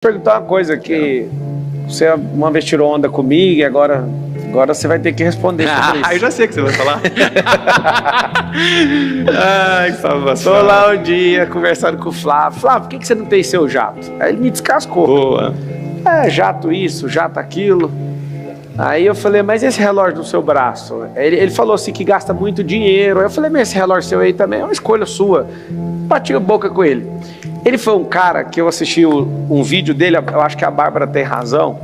Perguntar uma coisa que você uma vez tirou onda comigo e agora você vai ter que responder sobre isso. Eu já sei o que você vai falar. Ai, que salvação. Tô lá um dia conversando com o Flávio. Flávio, por que você não tem seu jato? Aí ele me descascou. Boa. Jato isso, jato aquilo. Aí eu falei, mas esse relógio no seu braço? Ele falou assim que gasta muito dinheiro. Aí eu falei, mas esse relógio seu aí também é uma escolha sua. Bati a boca com ele. Ele foi um cara que eu assisti um vídeo dele, eu acho que a Bárbara tem razão.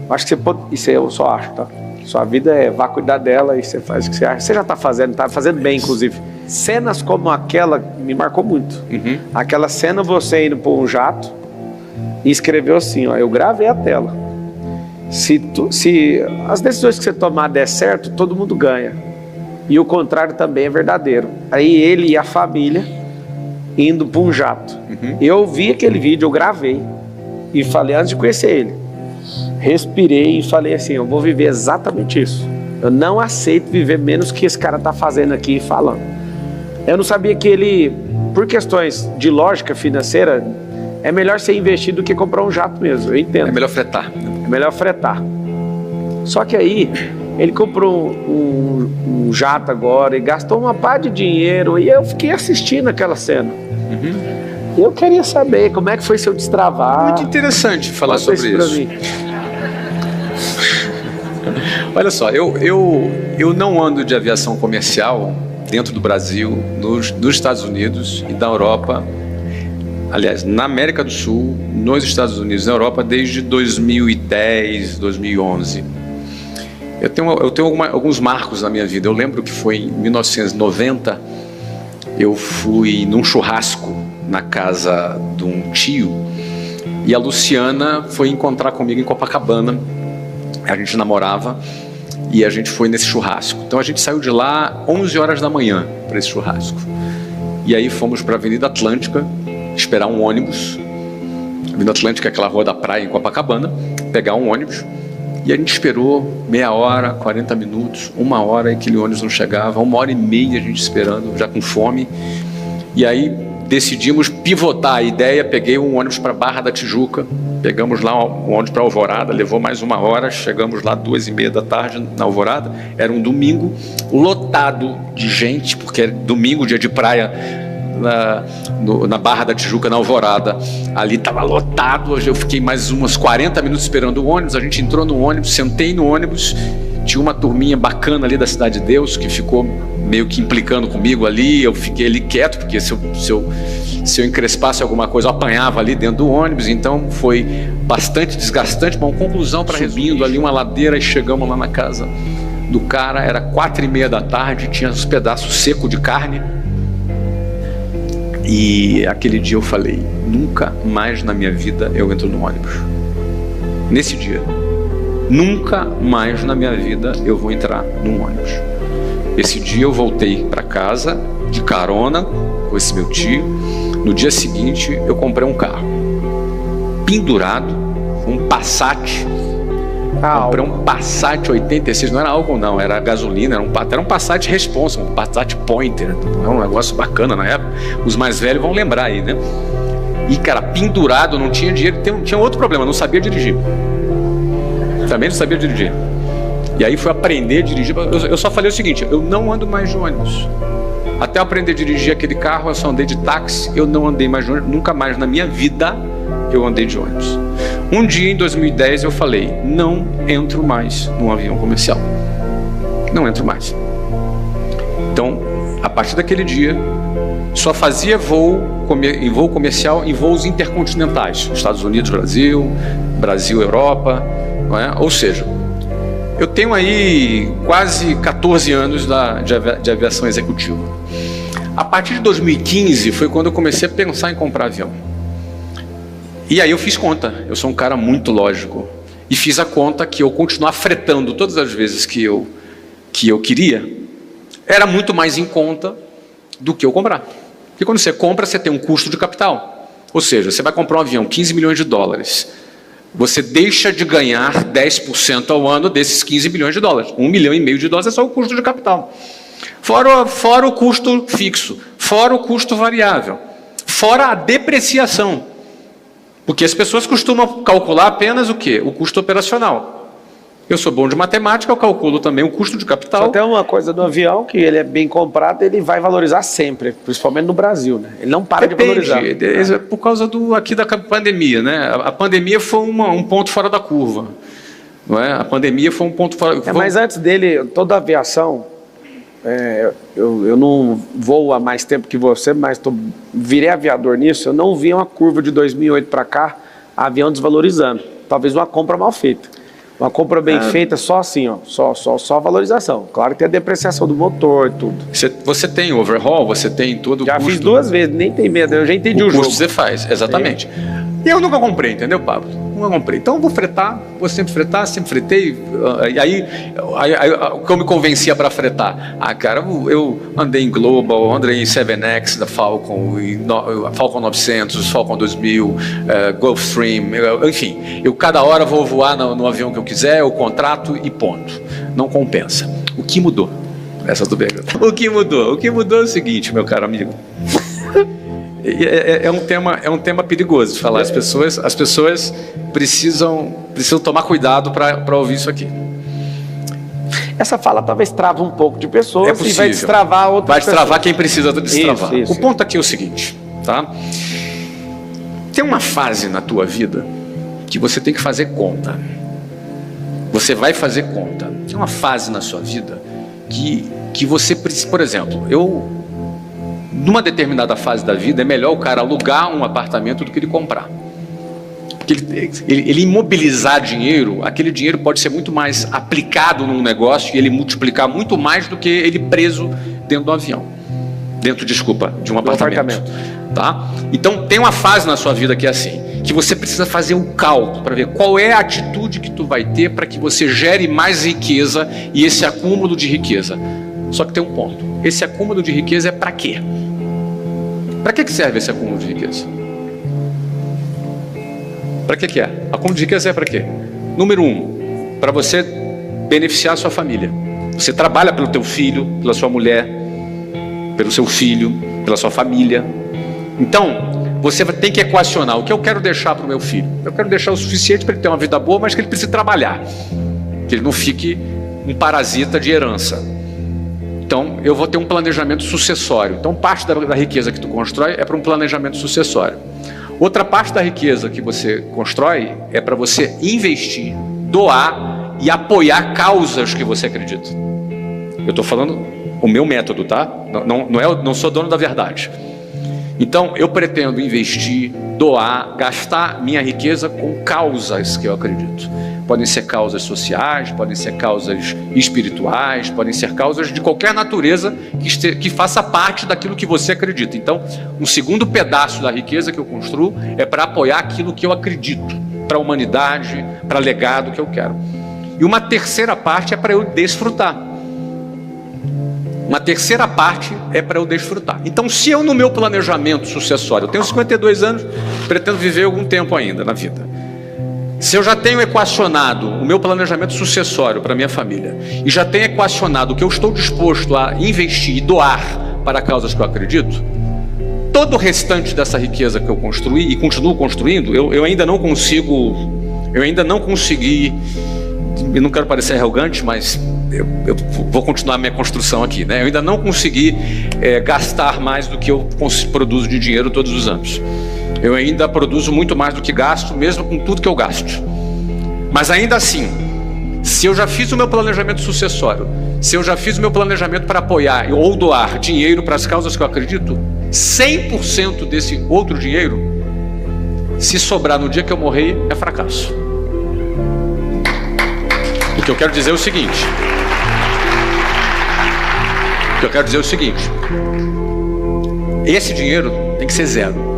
Eu acho que você pode, isso eu só acho, tá? Sua vida vá cuidar dela e você faz o que você acha. Você já tá fazendo bem, inclusive. Cenas como aquela me marcou muito. Uhum. Aquela cena, você indo por um jato e escreveu assim, ó, eu gravei a tela. Se as decisões que você tomar der certo, todo mundo ganha. E o contrário também é verdadeiro. Aí ele e a família indo para um jato. Uhum. Eu vi aquele vídeo, eu gravei e falei antes de conhecer ele. Respirei e falei assim, eu vou viver exatamente isso. Eu não aceito viver menos que esse cara tá fazendo aqui e falando. Eu não sabia que ele, por questões de lógica financeira, é melhor ser investido do que comprar um jato mesmo, eu entendo. É melhor fretar. É melhor fretar. Só que aí, ele comprou um jato agora e gastou uma pá de dinheiro e eu fiquei assistindo aquela cena. Uhum. Eu queria saber como é que foi seu destravar. Muito interessante falar sobre isso. Olha só, eu não ando de aviação comercial dentro do Brasil, nos Estados Unidos e da Europa. Aliás, na América do Sul, nos Estados Unidos e na Europa desde 2010, 2011. Eu tenho alguns marcos na minha vida. Eu lembro que foi em 1990, eu fui num churrasco na casa de um tio e a Luciana foi encontrar comigo em Copacabana. A gente namorava e a gente foi nesse churrasco. Então a gente saiu de lá 11 horas da manhã para esse churrasco. E aí fomos para a Avenida Atlântica esperar um ônibus. A Avenida Atlântica é aquela rua da praia em Copacabana. Pegar um ônibus. E a gente esperou meia hora, 40 minutos, uma hora e aquele ônibus não chegava, 1h30 a gente esperando, já com fome. E aí decidimos pivotar a ideia, peguei um ônibus para Barra da Tijuca, pegamos lá um ônibus para Alvorada, levou mais uma hora, chegamos lá 2h30 da tarde na Alvorada, era um domingo, lotado de gente, porque era domingo, dia de praia, na Barra da Tijuca, na Alvorada, ali estava lotado. Eu fiquei mais uns 40 minutos esperando o ônibus. A gente entrou no ônibus, sentei no ônibus, tinha uma turminha bacana ali da Cidade de Deus que ficou meio que implicando comigo ali. Eu fiquei ali quieto, porque se eu encrespasse alguma coisa, eu apanhava ali dentro do ônibus. Então foi bastante desgastante. Bom, conclusão, para subindo ali uma ladeira e chegamos lá na casa do cara, era 4h30 da tarde, tinha uns pedaços secos de carne. E aquele dia eu falei, nunca mais na minha vida eu entro no ônibus. Nesse dia, nunca mais na minha vida eu vou entrar num ônibus. Esse dia eu voltei para casa de carona com esse meu tio. No dia seguinte eu comprei um carro pendurado, um Passat. Comprei um Passat 86, não era álcool não, era gasolina, era um Passat Responsa, um Passat Pointer, era um negócio bacana na época, os mais velhos vão lembrar aí, né? E cara, pendurado, não tinha dinheiro, tinha outro problema, não sabia dirigir, também não sabia dirigir, e aí fui aprender a dirigir. Eu só falei o seguinte, eu não ando mais de ônibus, até eu aprender a dirigir aquele carro, eu só andei de táxi, eu não andei mais de ônibus, nunca mais na minha vida eu andei de ônibus. Um dia em 2010 eu falei, não entro mais num avião comercial. Não entro mais. Então, a partir daquele dia, só fazia voo comercial em voos intercontinentais. Estados Unidos, Brasil, Europa. Não é? Ou seja, eu tenho aí quase 14 anos de aviação executiva. A partir de 2015 foi quando eu comecei a pensar em comprar avião. E aí eu fiz conta, eu sou um cara muito lógico, e fiz a conta que eu continuar fretando todas as vezes que eu queria, era muito mais em conta do que eu comprar. Porque quando você compra, você tem um custo de capital. Ou seja, você vai comprar um avião, 15 milhões de dólares, você deixa de ganhar 10% ao ano desses 15 milhões de dólares. 1,5 milhão de dólares é só o custo de capital. Fora o custo fixo, fora o custo variável, fora a depreciação. Porque as pessoas costumam calcular apenas o quê? O custo operacional. Eu sou bom de matemática, eu calculo também o custo de capital. Só tem uma coisa do avião, que ele é bem comprado, ele vai valorizar sempre, principalmente no Brasil, né? Ele não para de valorizar. Por causa aqui da pandemia, né? A pandemia foi um ponto fora da curva. Não é? A pandemia foi um ponto fora... Mas antes dele, toda a aviação, eu não voo há mais tempo que você, mas virei aviador nisso, eu não vi uma curva de 2008 para cá, avião desvalorizando. Talvez uma compra mal feita. Uma compra bem feita, só assim, ó, só valorização. Claro que tem a depreciação do motor e tudo. Você tem overhaul, você tem todo o custo. Já fiz 2 vezes, nem tem medo, eu já entendi o jogo. O custo você faz, exatamente. E eu nunca comprei, entendeu, Pablo? Nunca comprei. Então eu vou fretar, vou sempre fretar, sempre fretei. E aí o que eu me convencia para fretar? Cara, eu andei em Global, andei em 7X da Falcon, Falcon 900, Falcon 2000, Gulfstream, enfim. Eu cada hora vou voar no avião que eu quiser, eu contrato e ponto. Não compensa. O que mudou? Essa do pergunta. O que mudou? O que mudou é o seguinte, meu caro amigo. É um tema perigoso de falar. As pessoas precisam tomar cuidado para ouvir isso aqui. Essa fala talvez trava um pouco de pessoas e vai destravar outras Vai destravar quem precisa destravar. Isso. O ponto aqui é o seguinte, tá? Tem uma fase na tua vida que você tem que fazer conta. Você vai fazer conta. Tem uma fase na sua vida que você precisa... Por exemplo, numa determinada fase da vida, é melhor o cara alugar um apartamento do que ele comprar. Porque ele imobilizar dinheiro, aquele dinheiro pode ser muito mais aplicado num negócio e ele multiplicar muito mais do que ele preso dentro do avião. De um apartamento. Tá? Então, tem uma fase na sua vida que é assim, que você precisa fazer um cálculo para ver qual é a atitude que tu vai ter para que você gere mais riqueza e esse acúmulo de riqueza. Só que tem um ponto. Esse acúmulo de riqueza é para quê? Para que serve esse acúmulo de riqueza? Para que é? Acúmulo de riqueza é para quê? Número 1, para você beneficiar a sua família. Você trabalha pelo teu filho, pela sua mulher, pelo seu filho, pela sua família. Então, você tem que equacionar o que eu quero deixar para o meu filho. Eu quero deixar o suficiente para ele ter uma vida boa, mas que ele precise trabalhar. Que ele não fique um parasita de herança. Então, eu vou ter um planejamento sucessório. Então, parte da riqueza que tu constrói é para um planejamento sucessório. Outra parte da riqueza que você constrói é para você investir, doar e apoiar causas que você acredita. Eu estou falando o meu método, tá? Não sou dono da verdade. Então, eu pretendo investir, doar, gastar minha riqueza com causas que eu acredito. Podem ser causas sociais, podem ser causas espirituais, podem ser causas de qualquer natureza que faça parte daquilo que você acredita. Então, um segundo pedaço da riqueza que eu construo é para apoiar aquilo que eu acredito, para a humanidade, para legado que eu quero. E uma terceira parte é para eu desfrutar. Uma terceira parte é para eu desfrutar. Então, se eu no meu planejamento sucessório, eu tenho 52 anos, pretendo viver algum tempo ainda na vida. Se eu já tenho equacionado o meu planejamento sucessório para a minha família e já tenho equacionado o que eu estou disposto a investir e doar para causas que eu acredito, todo o restante dessa riqueza que eu construí e continuo construindo, eu ainda não consegui, eu não quero parecer arrogante, mas eu vou continuar a minha construção aqui, né? Eu ainda não consegui gastar mais do que eu produzo de dinheiro todos os anos. Eu ainda produzo muito mais do que gasto, mesmo com tudo que eu gasto. Mas ainda assim, se eu já fiz o meu planejamento sucessório, se eu já fiz o meu planejamento para apoiar ou doar dinheiro para as causas que eu acredito, 100% desse outro dinheiro, se sobrar no dia que eu morrer, é fracasso. O que eu quero dizer é o seguinte. Esse dinheiro tem que ser zero.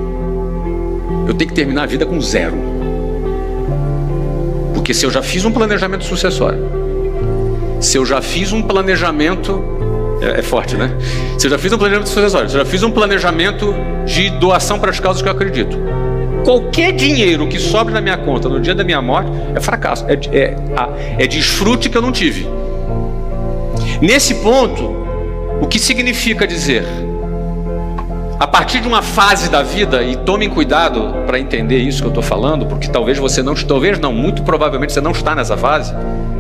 Eu tenho que terminar a vida com zero. Porque se eu já fiz um planejamento sucessório, se eu já fiz um planejamento... É forte, né? Se eu já fiz um planejamento sucessório, se eu já fiz um planejamento de doação para as causas que eu acredito, qualquer dinheiro que sobre na minha conta no dia da minha morte é fracasso. É desfrute que eu não tive. Nesse ponto, o que significa dizer... A partir de uma fase da vida, e tomem cuidado para entender isso que eu estou falando, porque talvez você não, muito provavelmente você não está nessa fase,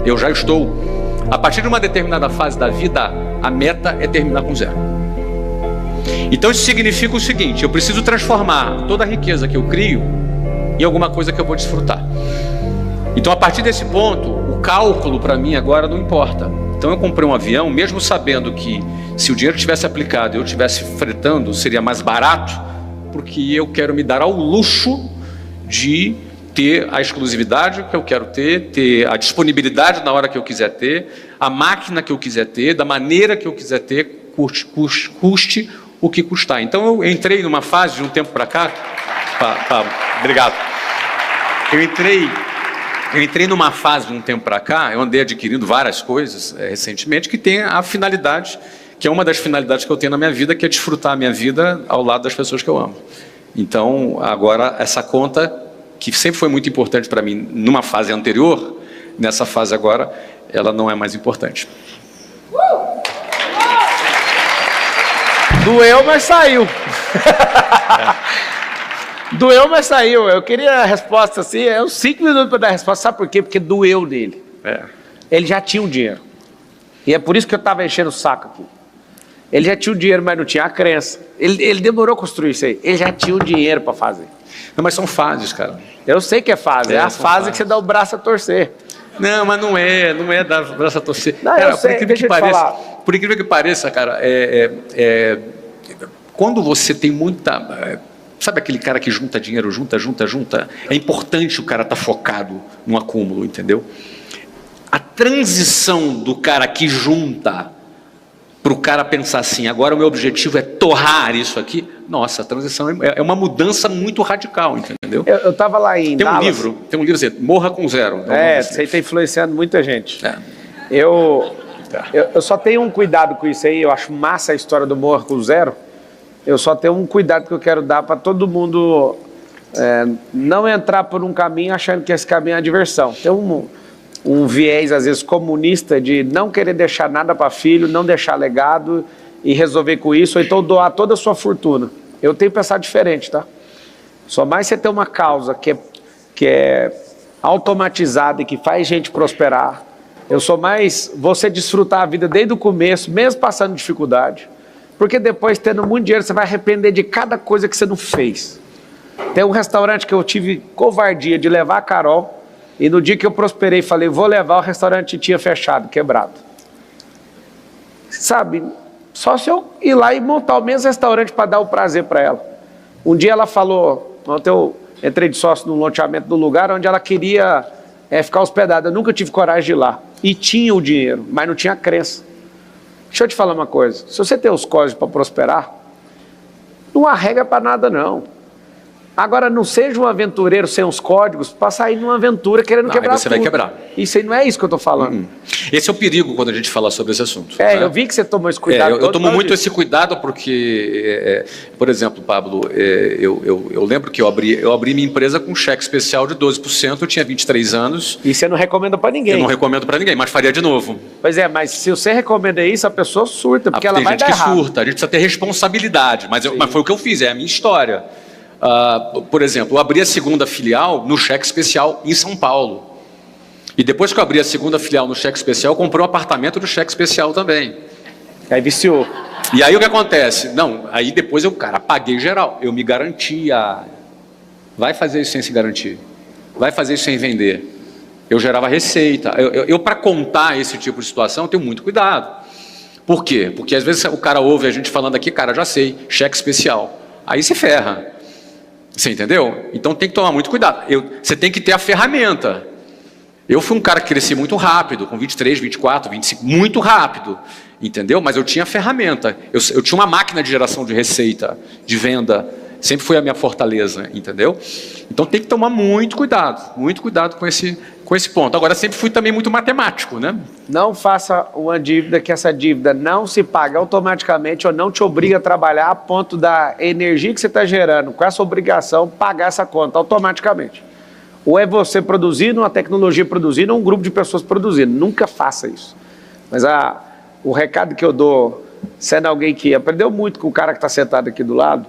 eu já estou. A partir de uma determinada fase da vida, a meta é terminar com zero. Então isso significa o seguinte: eu preciso transformar toda a riqueza que eu crio em alguma coisa que eu vou desfrutar. Então a partir desse ponto, o cálculo para mim agora não importa. Então eu comprei um avião, mesmo sabendo que se o dinheiro tivesse aplicado e eu estivesse fretando, seria mais barato, porque eu quero me dar ao luxo de ter a exclusividade que eu quero ter a disponibilidade na hora que eu quiser ter, a máquina que eu quiser ter, da maneira que eu quiser ter, custe o que custar. Então eu entrei numa fase de um tempo para cá, obrigado. Eu entrei numa fase de um tempo para cá, eu andei adquirindo várias coisas recentemente que tem a finalidade, que é uma das finalidades que eu tenho na minha vida, que é desfrutar a minha vida ao lado das pessoas que eu amo. Então, agora, essa conta, que sempre foi muito importante para mim numa fase anterior, nessa fase agora, ela não é mais importante. Doeu, mas saiu. Doeu, mas saiu. Eu queria a resposta assim, uns 5 minutos para dar a resposta. Sabe por quê? Porque doeu nele. Ele já tinha o dinheiro. E é por isso que eu estava enchendo o saco aqui. Ele já tinha o dinheiro, mas não tinha a crença. Ele demorou a construir isso aí. Ele já tinha o dinheiro para fazer. Não, mas são fases, cara. Eu sei que é fase. É a fase que você dá o braço a torcer. Não, mas não é dar o braço a torcer. Não, cara, eu sei, por incrível que pareça, cara, quando você tem muita... Sabe aquele cara que junta dinheiro, junta? É importante o cara estar focado no acúmulo, entendeu? A transição do cara que junta para o cara pensar assim, agora o meu objetivo é torrar isso aqui, nossa, a transição é uma mudança muito radical, entendeu? Eu estava lá em Tem um Dallas. livro assim, Morra com Zero. Isso aí está influenciando muita gente. Eu só tenho um cuidado com isso aí, eu acho massa a história do Morra com Zero. Eu só tenho um cuidado que eu quero dar para todo mundo não entrar por um caminho achando que esse caminho é a diversão. Tem um viés, às vezes, comunista de não querer deixar nada para filho, não deixar legado e resolver com isso, ou então doar toda a sua fortuna. Eu tenho pensado diferente, tá? Só mais você ter uma causa que é automatizada e que faz gente prosperar. Eu sou mais você desfrutar a vida desde o começo, mesmo passando dificuldade. Porque depois, tendo muito dinheiro, você vai arrepender de cada coisa que você não fez. Tem um restaurante que eu tive covardia de levar a Carol, e no dia que eu prosperei, falei, vou levar, o restaurante tinha fechado, quebrado. Sabe, só se eu ir lá e montar o mesmo restaurante para dar o prazer para ela. Um dia ela falou, ontem eu entrei de sócio num loteamento do lugar onde ela queria ficar hospedada. Eu nunca tive coragem de ir lá. E tinha o dinheiro, mas não tinha a crença. Deixa eu te falar uma coisa, se você tem os códigos para prosperar, não há regra para nada não. Agora, não seja um aventureiro sem os códigos para sair numa aventura querendo quebrar tudo. Aí você vai quebrar. Isso aí não é isso que eu estou falando. Esse é o perigo quando a gente fala sobre esse assunto. Eu vi que você tomou esse cuidado. Eu tomo muito esse cuidado porque, por exemplo, Pablo, eu lembro que eu abri minha empresa com um cheque especial de 12%, eu tinha 23 anos. E você não recomenda para ninguém. Eu não recomendo para ninguém, mas faria de novo. Pois é, mas se você recomenda isso, a pessoa surta, porque ela vai dar errado. Tem gente que surta, a gente precisa ter responsabilidade, mas foi o que eu fiz, é a minha história. Por exemplo, eu abri a segunda filial no cheque especial em São Paulo. E depois que eu abri a segunda filial no cheque especial, eu comprei um apartamento do cheque especial também. Aí viciou. E aí o que acontece? Aí depois eu, paguei geral. Eu me garantia. Vai fazer isso sem se garantir. Vai fazer isso sem vender. Eu gerava receita. Eu para contar esse tipo de situação, eu tenho muito cuidado. Por quê? Porque às vezes o cara ouve a gente falando aqui, já sei, cheque especial. Aí se ferra. Você entendeu? Então tem que tomar muito cuidado. Você tem que ter a ferramenta. Eu fui um cara que cresci muito rápido, com 23, 24, 25, muito rápido. Entendeu? Mas eu tinha a ferramenta. Eu tinha uma máquina de geração de receita, de venda. Sempre foi a minha fortaleza, entendeu? Então tem que tomar muito cuidado com esse ponto. Agora, sempre fui também muito matemático, né? Não faça uma dívida que essa dívida não se paga automaticamente ou não te obriga a trabalhar a ponto da energia que você está gerando com essa obrigação pagar essa conta automaticamente. Ou é você produzindo, uma tecnologia produzindo, ou um grupo de pessoas produzindo. Nunca faça isso. Mas o recado que eu dou sendo alguém que aprendeu muito com o cara que está sentado aqui do lado,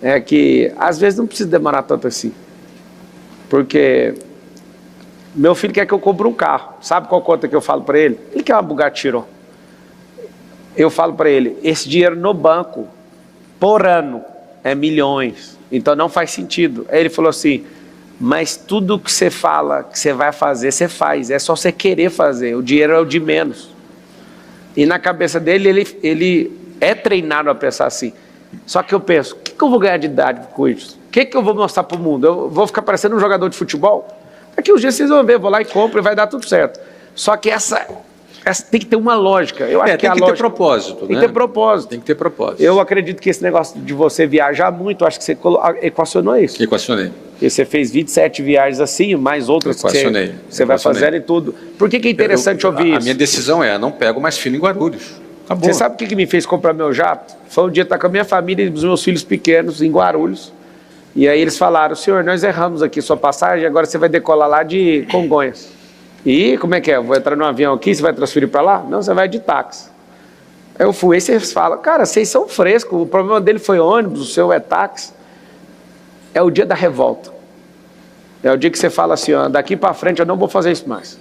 é que às vezes não precisa demorar tanto assim. Porque meu filho quer que eu compre um carro. Sabe qual conta que eu falo para ele? Ele quer uma Bugatti Chiron. Eu falo para ele, esse dinheiro no banco, por ano, é milhões. Então não faz sentido. Aí ele falou assim, mas tudo que você fala que você vai fazer, você faz. É só você querer fazer. O dinheiro é o de menos. E na cabeça dele, ele é treinado a pensar assim. Só que eu penso, o que eu vou ganhar de idade com isso? O que eu vou mostrar para o mundo? Eu vou ficar parecendo um jogador de futebol? Daqui uns dias vocês vão ver, eu vou lá e compro e vai dar tudo certo. Só que essa tem que ter uma lógica. Eu acho tem que ter propósito. Tem que ter propósito. Tem que ter propósito. Eu acredito que esse negócio de você viajar muito, acho que você equacionou isso. Equacionei. E você fez 27 viagens assim, mais outras que você vai fazendo e tudo. Por que é interessante ouvir isso? A minha decisão é, não pego mais filho em Guarulhos. Acabou. Você sabe o que me fez comprar meu jato? Foi um dia estar com a minha família e os meus filhos pequenos em Guarulhos. E aí eles falaram, senhor, nós erramos aqui sua passagem, agora você vai decolar lá de Congonhas. E como é que é? Eu vou entrar num avião aqui, você vai transferir para lá? Não, você vai de táxi. Aí eu fui, aí vocês falam, cara, vocês são frescos, o problema dele foi ônibus, o seu é táxi. É o dia da revolta. É o dia que você fala assim, ó, daqui para frente eu não vou fazer isso mais.